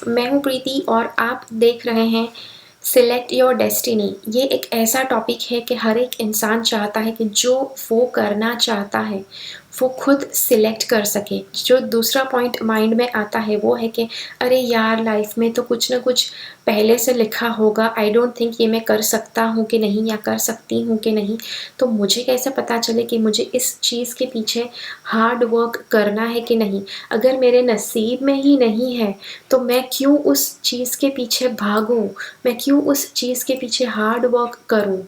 मैं हूँ प्रीति और आप देख रहे हैं सिलेक्ट योर डेस्टिनी। ये एक ऐसा टॉपिक है कि हर एक इंसान चाहता है कि जो वो करना चाहता है वो खुद सिलेक्ट कर सके। जो दूसरा पॉइंट माइंड में आता है वो है कि अरे यार, लाइफ में तो कुछ ना कुछ पहले से लिखा होगा, आई डोंट थिंक ये मैं कर सकता हूँ कि नहीं या कर सकती हूँ कि नहीं, तो मुझे कैसे पता चले कि मुझे इस चीज़ के पीछे हार्ड वर्क करना है कि नहीं। अगर मेरे नसीब में ही नहीं है तो मैं क्यों उस चीज़ के पीछे भागूँ, मैं क्यों उस चीज़ के पीछे हार्ड वर्क करूँ।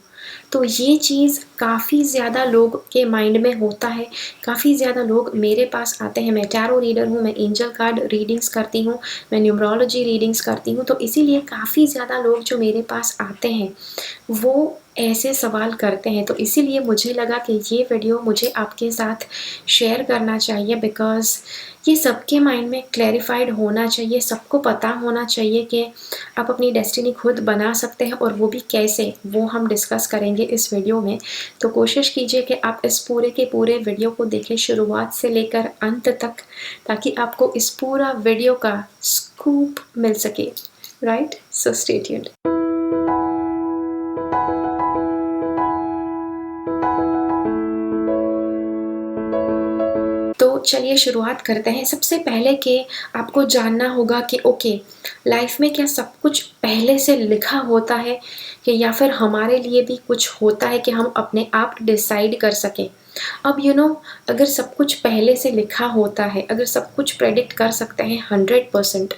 तो ये चीज़ काफ़ी ज़्यादा लोग के माइंड में होता है। काफ़ी ज़्यादा लोग मेरे पास आते हैं। मैं टैरो रीडर हूँ, मैं एंजल कार्ड रीडिंग्स करती हूँ, मैं न्यूमरोलॉजी रीडिंग्स करती हूँ, तो इसीलिए काफ़ी ज़्यादा लोग जो मेरे पास आते हैं वो ऐसे सवाल करते हैं। तो इसीलिए मुझे लगा कि ये वीडियो मुझे आपके साथ शेयर करना चाहिए, बिकॉज़ ये सबके माइंड में क्लैरिफाइड होना चाहिए। सबको पता होना चाहिए कि आप अपनी डेस्टिनी खुद बना सकते हैं, और वो भी कैसे, वो हम डिस्कस करेंगे इस वीडियो में। तो कोशिश कीजिए कि आप इस पूरे के पूरे वीडियो को देखें शुरुआत से लेकर अंत तक, ताकि आपको इस पूरा वीडियो का स्कूप मिल सके। Right, so stay tuned. तो चलिए शुरुआत करते हैं। सबसे पहले कि आपको जानना होगा कि ओके, लाइफ में क्या सब कुछ पहले से लिखा होता है, कि या फिर हमारे लिए भी कुछ होता है कि हम अपने आप डिसाइड कर सकें। अब अगर सब कुछ पहले से लिखा होता है, अगर सब कुछ प्रेडिक्ट कर सकते हैं 100%,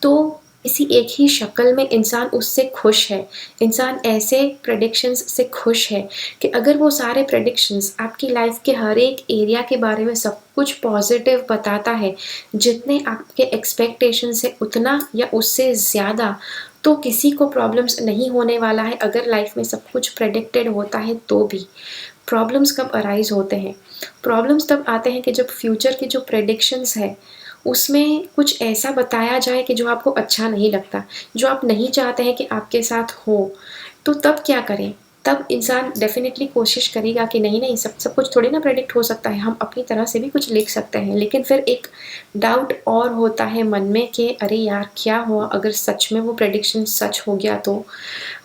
तो किसी एक ही शक्ल में इंसान उससे खुश है। इंसान ऐसे प्रेडिक्शंस से खुश है कि अगर वो सारे प्रेडिक्शंस आपकी लाइफ के हर एक एरिया के बारे में सब कुछ पॉजिटिव बताता है, जितने आपके एक्सपेक्टेशंस है उतना या उससे ज़्यादा, तो किसी को प्रॉब्लम्स नहीं होने वाला है। अगर लाइफ में सब कुछ प्रेडिक्टेड होता है तो भी प्रॉब्लम्स कब अराइज होते हैं? प्रॉब्लम्स तब आते हैं कि जब फ्यूचर के जो प्रेडिक्शंस है उसमें कुछ ऐसा बताया जाए कि जो आपको अच्छा नहीं लगता, जो आप नहीं चाहते हैं कि आपके साथ हो। तो तब क्या करें? तब इंसान डेफ़िनेटली कोशिश करेगा कि नहीं-नहीं, सब कुछ थोड़ी ना प्रेडिक्ट हो सकता है, हम अपनी तरह से भी कुछ लिख सकते हैं। लेकिन फिर एक डाउट और होता है मन में कि अरे यार, क्या हुआ अगर सच में वो प्रेडिक्शन सच हो गया तो?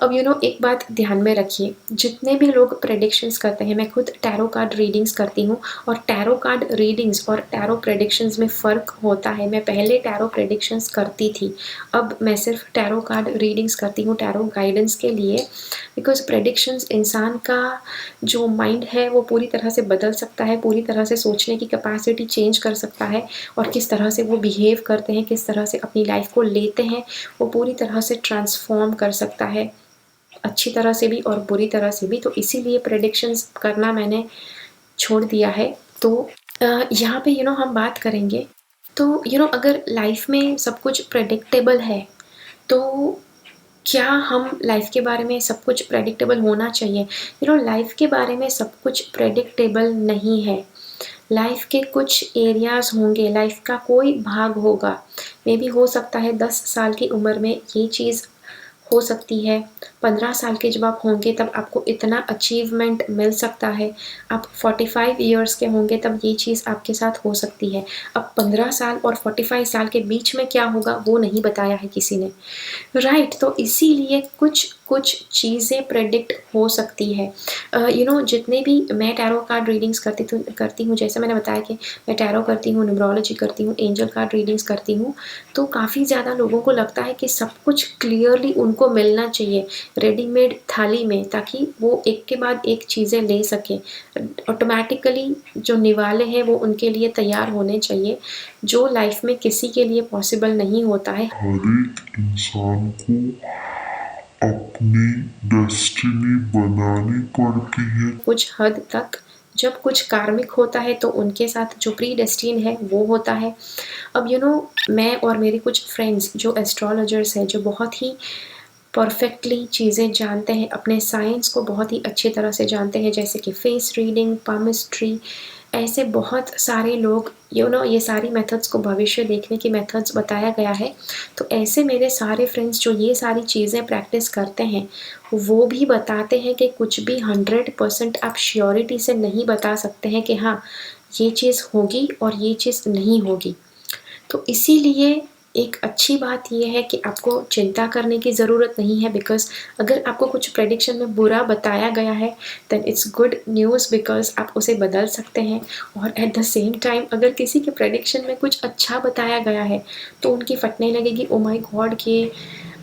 अब एक बात ध्यान में रखिए, जितने भी लोग प्रेडिक्शंस करते हैं, मैं खुद टैरो कार्ड रीडिंग्स करती हूँ, और टैरो कार्ड रीडिंग्स और टैरो प्रेडिक्शंस में फ़र्क होता है। मैं पहले टैरो प्रेडिक्शंस करती थी, अब मैं सिर्फ टैरो कार्ड रीडिंग्स करती हूँ टैरो गाइडेंस के लिए, बिकॉज़ प्रेडिक्शंस इंसान का जो माइंड है वो पूरी तरह से बदल सकता है, पूरी तरह से सोचने की कैपेसिटी चेंज कर सकता है, और किस तरह से वो बिहेव करते हैं, किस तरह से अपनी लाइफ को लेते हैं, वो पूरी तरह से ट्रांसफ़ॉर्म कर सकता है, अच्छी तरह से भी और बुरी तरह से भी। तो इसीलिए प्रेडिक्शंस करना मैंने छोड़ दिया है। तो यहाँ पे हम बात करेंगे, तो अगर लाइफ में सब कुछ प्रेडिक्टेबल है, तो क्या हम लाइफ के बारे में सब कुछ प्रेडिक्टेबल होना चाहिए? लाइफ के बारे में सब कुछ प्रेडिक्टेबल नहीं है। लाइफ के कुछ एरियाज़ होंगे, लाइफ का कोई भाग होगा, मेबी हो सकता है 10 साल की उम्र में ये चीज़ हो सकती है, 15 साल के जब आप होंगे तब आपको इतना अचीवमेंट मिल सकता है, आप 45 इयर्स के होंगे तब ये चीज़ आपके साथ हो सकती है। अब 15 साल और 45 साल के बीच में क्या होगा वो नहीं बताया है किसी ने। राइट, तो इसीलिए कुछ चीज़ें प्रेडिक्ट हो सकती है। जितने भी मैं टैरो कार्ड रीडिंग्स करती हूँ, जैसे मैंने बताया कि मैं टैरो करती हूँ, न्यूमरोलॉजी करती हूँ, एंजल कार्ड रीडिंग्स करती हूँ, तो काफ़ी ज़्यादा लोगों को लगता है कि सब कुछ क्लियरली उनको मिलना चाहिए रेडीमेड थाली में, ताकि वो एक के बाद एक चीज़ें ले सकें। ऑटोमैटिकली जो निवाले हैं वो उनके लिए तैयार होने चाहिए, जो लाइफ में किसी के लिए पॉसिबल नहीं होता है। हर एक इंसान को अपनी डेस्टिनी बनानी पड़ती है। कुछ हद तक जब कुछ कार्मिक होता है तो उनके साथ जो प्री डेस्टिन है वो होता है। अब मैं और मेरे कुछ फ्रेंड्स जो एस्ट्रोलॉजर्स हैं, जो बहुत ही परफेक्टली चीज़ें जानते हैं, अपने साइंस को बहुत ही अच्छी तरह से जानते हैं, जैसे कि फेस रीडिंग, पामिस्ट्री, ऐसे बहुत सारे लोग ये सारी मेथड्स को भविष्य देखने की मेथड्स बताया गया है। तो ऐसे मेरे सारे फ्रेंड्स जो ये सारी चीज़ें प्रैक्टिस करते हैं, वो भी बताते हैं कि कुछ भी 100% आप श्योरिटी से नहीं बता सकते हैं कि हाँ, ये चीज़ होगी और ये चीज़ नहीं होगी। तो इसीलिए एक अच्छी बात ये है कि आपको चिंता करने की ज़रूरत नहीं है, बिकॉज़ अगर आपको कुछ प्रेडिक्शन में बुरा बताया गया है then it's good news, because आप उसे बदल सकते हैं। और एट द सेम टाइम अगर किसी के प्रेडिक्शन में कुछ अच्छा बताया गया है तो उनकी फटने लगेगी, ओ माय गॉड, कि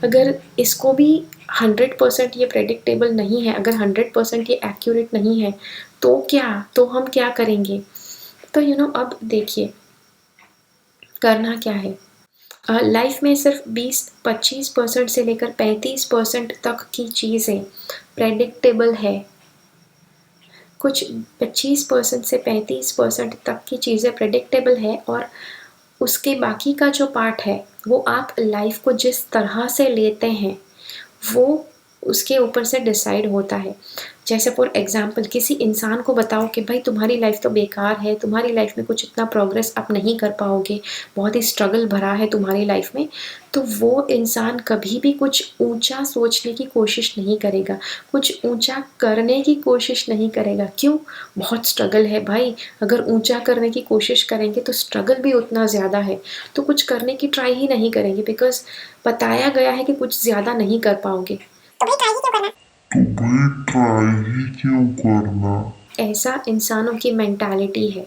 अगर इसको भी 100% ये प्रेडिक्टेबल नहीं है, अगर 100% ये एक्यूरेट नहीं है तो क्या, तो हम क्या करेंगे? तो अब देखिए करना क्या है। लाइफ में सिर्फ 20-25% से लेकर 35% तक की चीज़ें प्रेडिक्टेबल है। कुछ 25% से 35% तक की चीज़ें प्रेडिक्टेबल है, और उसके बाकी का जो पार्ट है वो आप लाइफ को जिस तरह से लेते हैं वो उसके ऊपर से डिसाइड होता है। जैसे फॉर एग्ज़ाम्पल किसी इंसान को बताओ कि भाई तुम्हारी लाइफ तो बेकार है, तुम्हारी लाइफ में कुछ इतना प्रोग्रेस आप नहीं कर पाओगे, बहुत ही स्ट्रगल भरा है तुम्हारी लाइफ में, तो वो इंसान कभी भी कुछ ऊंचा सोचने की कोशिश नहीं करेगा, कुछ ऊंचा करने की कोशिश नहीं करेगा। क्यों? बहुत स्ट्रगल है भाई। अगर ऊंचा करने की कोशिश करेंगे तो स्ट्रगल भी उतना ज़्यादा है, तो कुछ करने की ट्राई ही नहीं करेंगे, बिकॉज़ बताया गया है कि कुछ ज़्यादा नहीं कर पाओगे। तो भाई ट्राई ही क्यों करना? ऐसा इंसानों की मेंटालिटी है,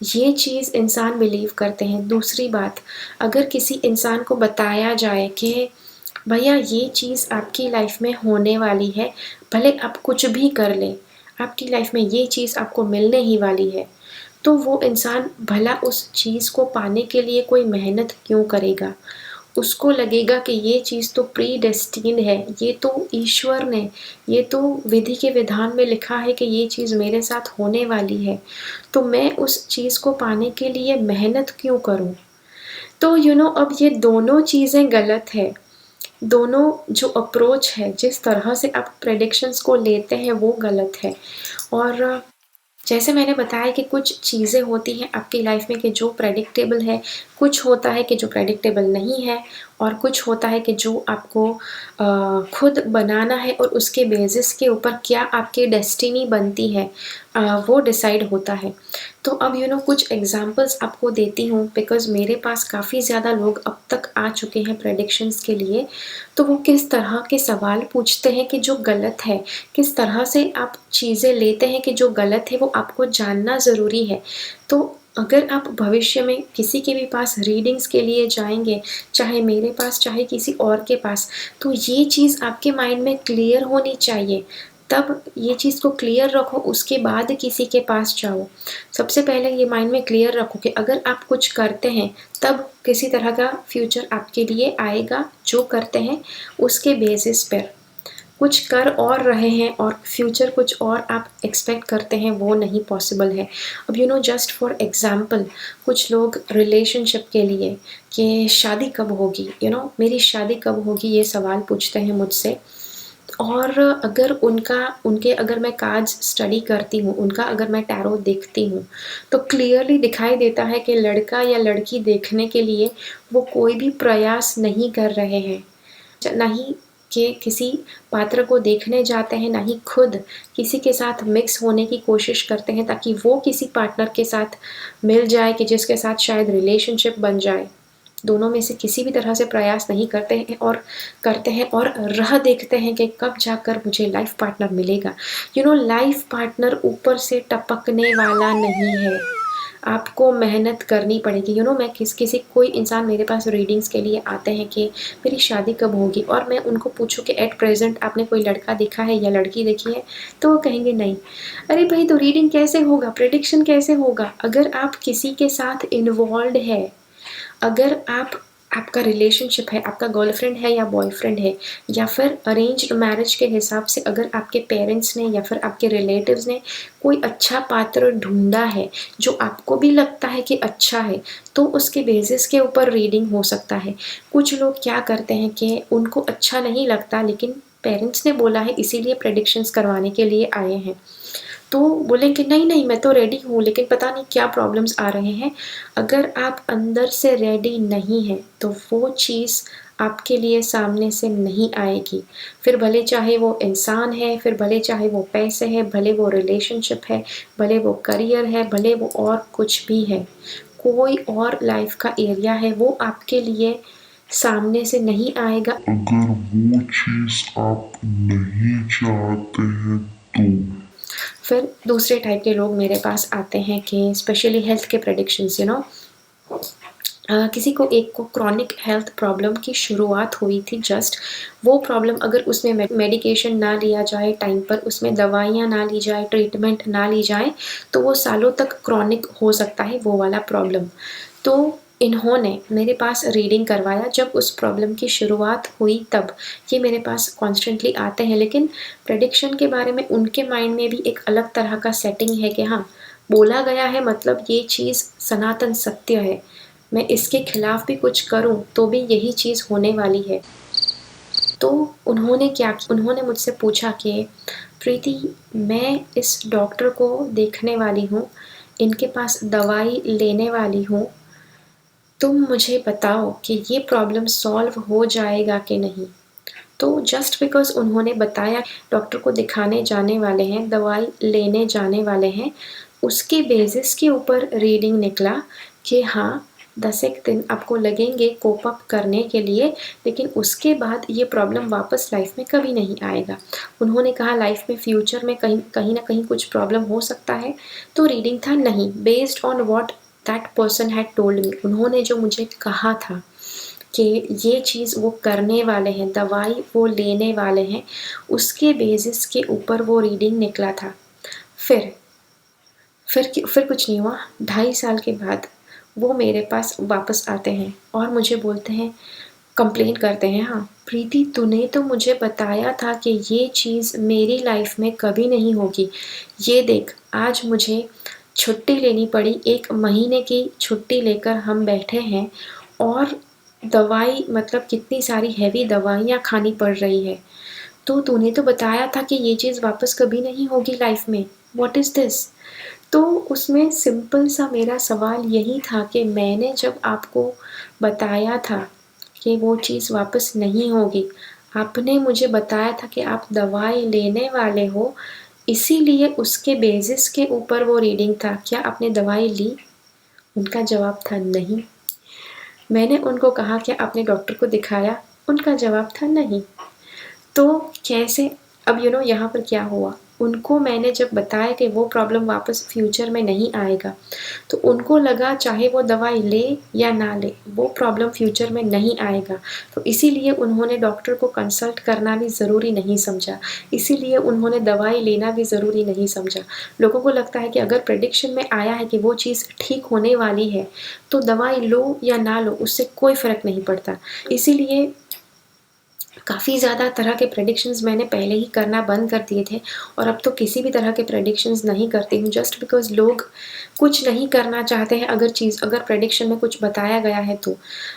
ये चीज़ इंसान बिलीव करते हैं। दूसरी बात, अगर किसी इंसान को बताया जाए कि भैया ये चीज़ आपकी लाइफ में होने वाली है, भले आप कुछ भी कर लें, आपकी लाइफ में ये चीज़ आपको मिलने ही वाली है, तो वो इंसान भला उस चीज़ को पाने के लिए कोई मेहनत क्यों करेगा? उसको लगेगा कि ये चीज़ तो प्रीडेस्टिन्ड है, ये तो ईश्वर ने, ये तो विधि के विधान में लिखा है कि ये चीज़ मेरे साथ होने वाली है, तो मैं उस चीज़ को पाने के लिए मेहनत क्यों करूँ? तो अब ये दोनों चीज़ें गलत है। दोनों जो अप्रोच है, जिस तरह से आप प्रेडिक्शंस को लेते हैं वो गलत है। और जैसे मैंने बताया कि कुछ चीज़ें होती हैं आपकी लाइफ में कि जो प्रेडिक्टेबल है, कुछ होता है कि जो प्रेडिक्टेबल नहीं है, और कुछ होता है कि जो आपको खुद बनाना है, और उसके बेसिस के ऊपर क्या आपकी डेस्टिनी बनती है वो डिसाइड होता है। तो अब कुछ एग्जांपल्स आपको देती हूँ, बिकॉज़ मेरे पास काफ़ी ज़्यादा लोग अब तक आ चुके हैं प्रेडिक्शंस के लिए। तो वो किस तरह के सवाल पूछते हैं कि जो गलत है, किस तरह से आप चीज़ें लेते हैं कि जो गलत है, वो आपको जानना ज़रूरी है। तो अगर आप भविष्य में किसी के भी पास रीडिंग्स के लिए जाएँगे, चाहे मेरे पास, चाहे किसी और के पास, तो ये चीज़ आपके माइंड में क्लियर होनी चाहिए। तब ये चीज़ को क्लियर रखो, उसके बाद किसी के पास जाओ। सबसे पहले ये माइंड में क्लियर रखो कि अगर आप कुछ करते हैं, तब किसी तरह का फ्यूचर आपके लिए आएगा। जो करते हैं उसके बेसिस पर, कुछ कर और रहे हैं और फ्यूचर कुछ और आप एक्सपेक्ट करते हैं, वो नहीं पॉसिबल है। अब जस्ट फॉर एग्ज़ाम्पल, कुछ लोग रिलेशनशिप के लिए कि शादी कब होगी, मेरी शादी कब होगी, ये सवाल पूछते हैं मुझसे। और अगर अगर मैं कार्ड्स स्टडी करती हूँ, उनका अगर मैं टैरो देखती हूँ, तो क्लियरली दिखाई देता है कि लड़का या लड़की देखने के लिए वो कोई भी प्रयास नहीं कर रहे हैं। ना ही कि किसी पात्र को देखने जाते हैं, ना ही खुद किसी के साथ मिक्स होने की कोशिश करते हैं ताकि वो किसी पार्टनर के साथ मिल जाए कि जिसके साथ शायद रिलेशनशिप बन जाए। दोनों में से किसी भी तरह से प्रयास नहीं करते हैं, और करते हैं और राह देखते हैं कि कब जाकर मुझे लाइफ पार्टनर मिलेगा। लाइफ पार्टनर ऊपर से टपकने वाला नहीं है, आपको मेहनत करनी पड़ेगी। मैं किसी कोई इंसान मेरे पास रीडिंग्स के लिए आते हैं कि मेरी शादी कब होगी, और मैं उनको पूछूं कि एट प्रेजेंट आपने कोई लड़का देखा है या लड़की देखी है, तो वो कहेंगे नहीं। अरे भाई, तो रीडिंग कैसे होगा, प्रेडिक्शन कैसे होगा? अगर आप किसी के साथ इन्वॉल्व है, अगर आपका रिलेशनशिप है, आपका गर्लफ्रेंड है या बॉयफ्रेंड है, या फिर अरेंज्ड मैरिज के हिसाब से अगर आपके पेरेंट्स ने या फिर आपके रिलेटिव्स ने कोई अच्छा पात्र ढूंढा है जो आपको भी लगता है कि अच्छा है, तो उसके बेसिस के ऊपर रीडिंग हो सकता है। कुछ लोग क्या करते हैं कि उनको अच्छा नहीं लगता, लेकिन पेरेंट्स ने बोला है इसीलिए प्रेडिक्शंस करवाने के लिए आए हैं, तो बोलेंगे नहीं नहीं मैं तो रेडी हूँ, लेकिन पता नहीं क्या प्रॉब्लम्स आ रहे हैं। अगर आप अंदर से रेडी नहीं हैं तो वो चीज़ आपके लिए सामने से नहीं आएगी। फिर भले चाहे वो इंसान है, फिर भले चाहे वो पैसे है, भले वो रिलेशनशिप है, भले वो करियर है, भले वो और कुछ भी है, कोई और लाइफ का एरिया है वो आपके लिए सामने से नहीं आएगा। अगर वो चीज आप नहीं चाहते हैं तो फिर दूसरे टाइप के लोग मेरे पास आते हैं कि स्पेशली हेल्थ के प्रेडिक्शंस, किसी को एक को क्रॉनिक हेल्थ प्रॉब्लम की शुरुआत हुई थी जस्ट, वो प्रॉब्लम अगर उसमें मेडिकेशन ना लिया जाए टाइम पर, उसमें दवाइयाँ ना ली जाए, ट्रीटमेंट ना ली जाए, तो वो सालों तक क्रॉनिक हो सकता है वो वाला प्रॉब्लम। तो इन्होंने मेरे पास रीडिंग करवाया जब उस प्रॉब्लम की शुरुआत हुई तब। ये मेरे पास कॉन्स्टेंटली आते हैं, लेकिन प्रेडिक्शन के बारे में उनके माइंड में भी एक अलग तरह का सेटिंग है कि हाँ, बोला गया है मतलब ये चीज़ सनातन सत्य है, मैं इसके खिलाफ भी कुछ करूं तो भी यही चीज़ होने वाली है। तो उन्होंने क्या किया, उन्होंने मुझसे पूछा कि प्रीति, मैं इस डॉक्टर को देखने वाली हूँ, इनके पास दवाई लेने वाली हूँ, तुम मुझे बताओ कि ये प्रॉब्लम सॉल्व हो जाएगा कि नहीं। तो जस्ट बिकॉज उन्होंने बताया डॉक्टर को दिखाने जाने वाले हैं, दवाई लेने जाने वाले हैं, उसके बेसिस के ऊपर रीडिंग निकला कि हाँ, 10 एक दिन आपको लगेंगे कोप अप करने के लिए, लेकिन उसके बाद ये प्रॉब्लम वापस लाइफ में कभी नहीं आएगा। उन्होंने कहा लाइफ में फ्यूचर में कहीं ना कहीं कुछ प्रॉब्लम हो सकता है। तो रीडिंग था नहीं, based on what that person had told me, उन्होंने जो मुझे कहा था कि ये चीज़ वो करने वाले हैं, दवाई वो लेने वाले हैं, उसके बेसिस के ऊपर वो रीडिंग निकला था। फिर कुछ नहीं हुआ। 2.5 साल के बाद वो मेरे पास वापस आते हैं और मुझे बोलते हैं, कंप्लेन करते हैं, हाँ प्रीति, तूने तो मुझे बताया था कि ये चीज़ मेरी लाइफ में कभी नहीं होगी। ये देख, आज मुझे छुट्टी लेनी पड़ी, 1 महीने की छुट्टी लेकर हम बैठे हैं और दवाई मतलब कितनी सारी हेवी दवाइयाँ खानी पड़ रही है। तो तूने तो बताया था कि ये चीज़ वापस कभी नहीं होगी लाइफ में, व्हाट इज़ दिस? तो उसमें सिंपल सा मेरा सवाल यही था कि मैंने जब आपको बताया था कि वो चीज़ वापस नहीं होगी, आपने मुझे बताया था कि आप दवाई लेने वाले हो, इसीलिए उसके बेसिस के ऊपर वो रीडिंग था। क्या आपने दवाई ली? उनका जवाब था नहीं। मैंने उनको कहा क्या आपने डॉक्टर को दिखाया? उनका जवाब था नहीं। तो कैसे, अब यहाँ पर क्या हुआ, उनको मैंने जब बताया कि वो प्रॉब्लम वापस फ्यूचर में नहीं आएगा, तो उनको लगा चाहे वो दवाई ले या ना ले, वो प्रॉब्लम फ्यूचर में नहीं आएगा। तो इसीलिए उन्होंने डॉक्टर को कंसल्ट करना भी ज़रूरी नहीं समझा, इसीलिए उन्होंने दवाई लेना भी ज़रूरी नहीं समझा। लोगों को लगता है कि अगर प्रेडिक्शन में आया है कि वो चीज़ ठीक होने वाली है, तो दवाई लो या ना लो उससे कोई फ़र्क नहीं पड़ता। इसीलिए काफ़ी ज़्यादा तरह के प्रेडिक्शंस मैंने पहले ही करना बंद कर दिए थे और अब तो किसी भी तरह के प्रेडिक्शंस नहीं करती हूँ, जस्ट बिकॉज़ लोग कुछ नहीं करना चाहते हैं। अगर प्रेडिक्शन में कुछ बताया गया है तो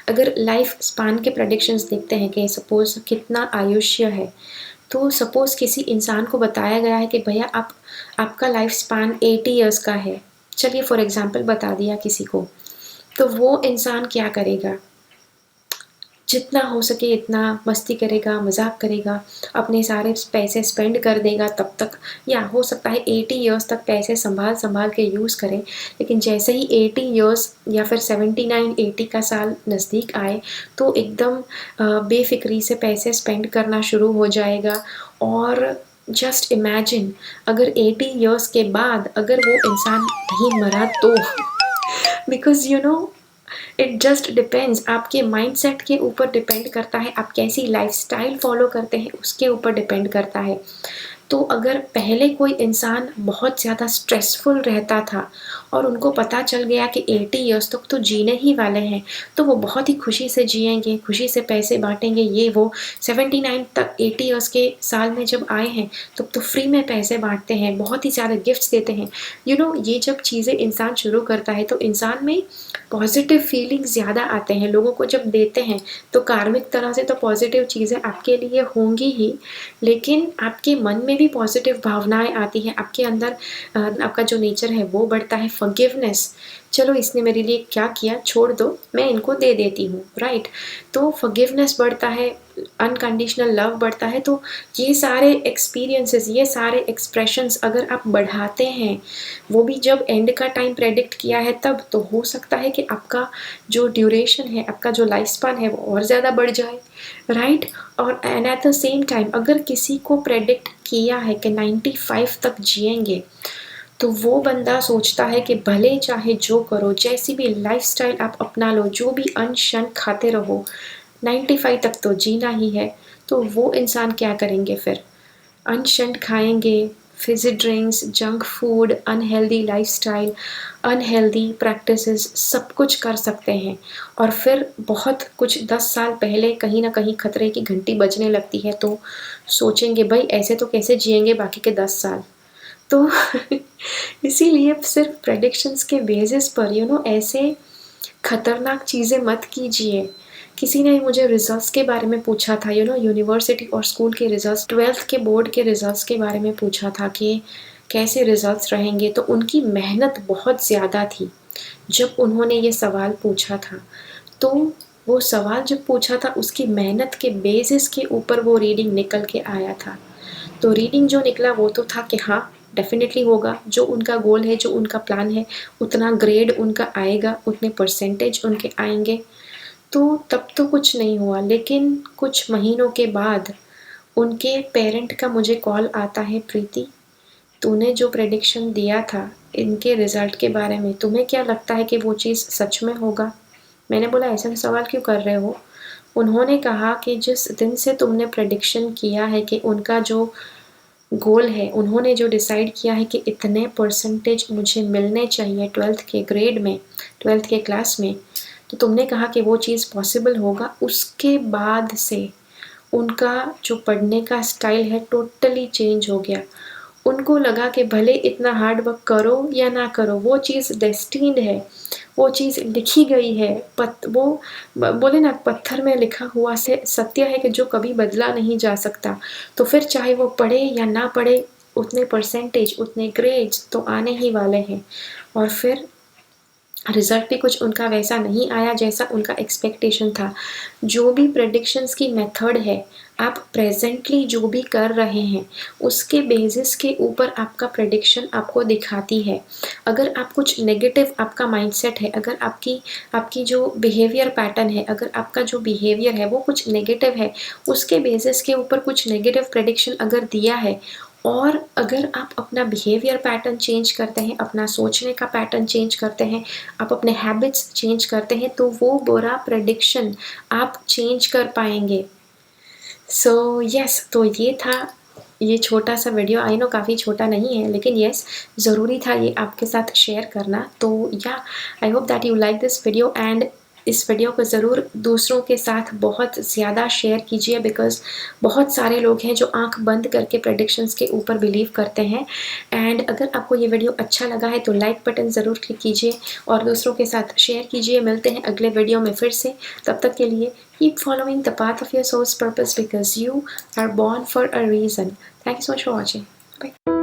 अगर लाइफ स्पान के प्रेडिक्शंस देखते हैं कि सपोज़ कितना आयुष्य है, तो सपोज़ किसी इंसान को बताया गया है कि भैया आपका लाइफ स्पान 80 ईयर्स का है। चलिए फॉर एग्ज़ाम्पल बता दिया किसी को, तो वो इंसान क्या करेगा? जितना हो सके इतना मस्ती करेगा, मज़ाक करेगा, अपने सारे पैसे स्पेंड कर देगा तब तक, या हो सकता है 80 इयर्स तक पैसे सँभाल के यूज़ करे। लेकिन जैसे ही 80 इयर्स या फिर 79-80 का साल नज़दीक आए, तो एकदम बेफ़िक्री से पैसे स्पेंड करना शुरू हो जाएगा। और जस्ट इमेजिन, अगर 80 इयर्स के बाद अगर वो इंसान नहीं मरा तो बिकॉज़ इट जस्ट डिपेंड्स, आपके माइंडसेट के ऊपर डिपेंड करता है, आप कैसी लाइफ़स्टाइल फ़ॉलो करते हैं उसके ऊपर डिपेंड करता है। तो अगर पहले कोई इंसान बहुत ज़्यादा स्ट्रेसफुल रहता था और उनको पता चल गया कि 80 इयर्स तक तो जीने ही वाले हैं, तो वो बहुत ही खुशी से जिएँगे, खुशी से पैसे बाँटेंगे, ये वो। 79 तक 80 इयर्स के साल में जब आए हैं, तब तो फ्री में पैसे बाँटते हैं, बहुत ही ज़्यादा गिफ्ट्स देते हैं। ये जब चीज़ें इंसान शुरू करता है, तो इंसान में पॉज़िटिव फीलिंग्स ज़्यादा आते हैं। लोगों को जब देते हैं, तो कार्मिक तरह से तो पॉज़िटिव चीज़ें आपके लिए होंगी ही, लेकिन आपके मन में भी पॉज़िटिव भावनाएँ आती हैं। आपके अंदर आपका जो नेचर है वो बढ़ता है, फ़ॉरगिवनेस, चलो इसने मेरे लिए क्या किया, छोड़ दो, मैं इनको दे देती हूँ, राइट? तो फ़ॉरगिवनेस बढ़ता है, अनकंडीशनल लव बढ़ता है। तो ये सारे एक्सपीरियंसेस, ये सारे एक्सप्रेशंस अगर आप बढ़ाते हैं, वो भी जब एंड का टाइम प्रेडिक्ट किया है तब, तो हो सकता है कि आपका जो ड्यूरेशन है, आपका जो लाइफ स्पान है, वो और ज़्यादा बढ़ जाए, राइट। और and at the same time अगर किसी को प्रेडिक्ट किया है कि 95 तक जिएंगे, तो वो बंदा सोचता है कि भले चाहे जो करो, जैसी भी लाइफस्टाइल आप अपना लो, जो भी अन्न शन खाते रहो, 95 तक तो जीना ही है। तो वो इंसान क्या करेंगे फिर? अन्न शन खाएंगे, Fiji drinks, junk food, unhealthy lifestyle, unhealthy practices, सब कुछ कर सकते हैं। और फिर बहुत कुछ 10 साल पहले कहीं ना कहीं खतरे की घंटी बजने लगती है, तो सोचेंगे भाई ऐसे तो कैसे जिएंगे बाकी के 10 साल। तो इसीलिए सिर्फ प्रेडिक्शंस के बेसिस पर ऐसे खतरनाक चीज़ें मत कीजिए। किसी ने मुझे रिजल्ट्स के बारे में पूछा था, यूनिवर्सिटी और स्कूल के रिजल्ट्स, 12th के बोर्ड के रिजल्ट्स के बारे में पूछा था कि कैसे रिजल्ट्स रहेंगे। तो उनकी मेहनत बहुत ज़्यादा थी जब उन्होंने ये सवाल पूछा था। तो वो सवाल जब पूछा था, उसकी मेहनत के बेसिस के ऊपर वो रीडिंग निकल के आया था। तो रीडिंग जो निकला वो तो था कि हाँ डेफिनेटली होगा, जो उनका गोल है, जो उनका प्लान है, उतना ग्रेड उनका आएगा, उतने परसेंटेज उनके आएंगे। तो तब तो कुछ नहीं हुआ, लेकिन कुछ महीनों के बाद उनके पेरेंट का मुझे कॉल आता है, प्रीति तूने जो प्रेडिक्शन दिया था इनके रिजल्ट के बारे में, तुम्हें क्या लगता है कि वो चीज़ सच में होगा? मैंने बोला ऐसा सवाल क्यों कर रहे हो? उन्होंने कहा कि जिस दिन से तुमने प्रेडिक्शन किया है कि उनका जो गोल है, उन्होंने जो डिसाइड किया है कि इतने परसेंटेज मुझे मिलने चाहिए 12th के ग्रेड में, 12th के क्लास में, तो तुमने कहा कि वो चीज़ पॉसिबल होगा। उसके बाद से उनका जो पढ़ने का स्टाइल है टोटली चेंज हो गया। उनको लगा कि भले इतना हार्ड वर्क करो या ना करो, वो चीज़ डेस्टिन्ड है, वो चीज़ लिखी गई है। वो बोले ना, पत्थर में लिखा हुआ से सत्य है कि जो कभी बदला नहीं जा सकता। तो फिर चाहे वो पढ़े या ना पढ़े, उतने परसेंटेज, उतने ग्रेड्स तो आने ही वाले हैं। और फिर रिजल्ट भी कुछ उनका वैसा नहीं आया जैसा उनका एक्सपेक्टेशन था। जो भी प्रेडिक्शंस की मेथड है, आप प्रेजेंटली जो भी कर रहे हैं, उसके बेसिस के ऊपर आपका प्रेडिक्शन आपको दिखाती है। अगर आप कुछ नेगेटिव, आपका माइंडसेट है, अगर आपकी जो बिहेवियर पैटर्न है, अगर आपका जो बिहेवियर है वो कुछ नेगेटिव है, उसके बेसिस के ऊपर कुछ नेगेटिव प्रेडिक्शन अगर दिया है, और अगर आप अपना बिहेवियर पैटर्न चेंज करते हैं, अपना सोचने का पैटर्न चेंज करते हैं, आप अपने हैबिट्स चेंज करते हैं, तो वो बुरा प्रेडिक्शन आप चेंज कर पाएंगे। सो यस, तो ये था ये छोटा सा वीडियो। आई नो काफ़ी छोटा नहीं है, लेकिन यस ज़रूरी था ये आपके साथ शेयर करना। तो या I hope that you like this video, and इस वीडियो को ज़रूर दूसरों के साथ बहुत ज़्यादा शेयर कीजिए, बिकॉज़ बहुत सारे लोग हैं जो आंख बंद करके प्रेडिक्शंस के ऊपर बिलीव करते हैं। एंड अगर आपको ये वीडियो अच्छा लगा है तो लाइक बटन ज़रूर क्लिक कीजिए और दूसरों के साथ शेयर कीजिए। मिलते हैं अगले वीडियो में फिर से, तब तक के लिए keep following the path of your soul's purpose, because you are born for a reason. Thank you so much for watching. Bye.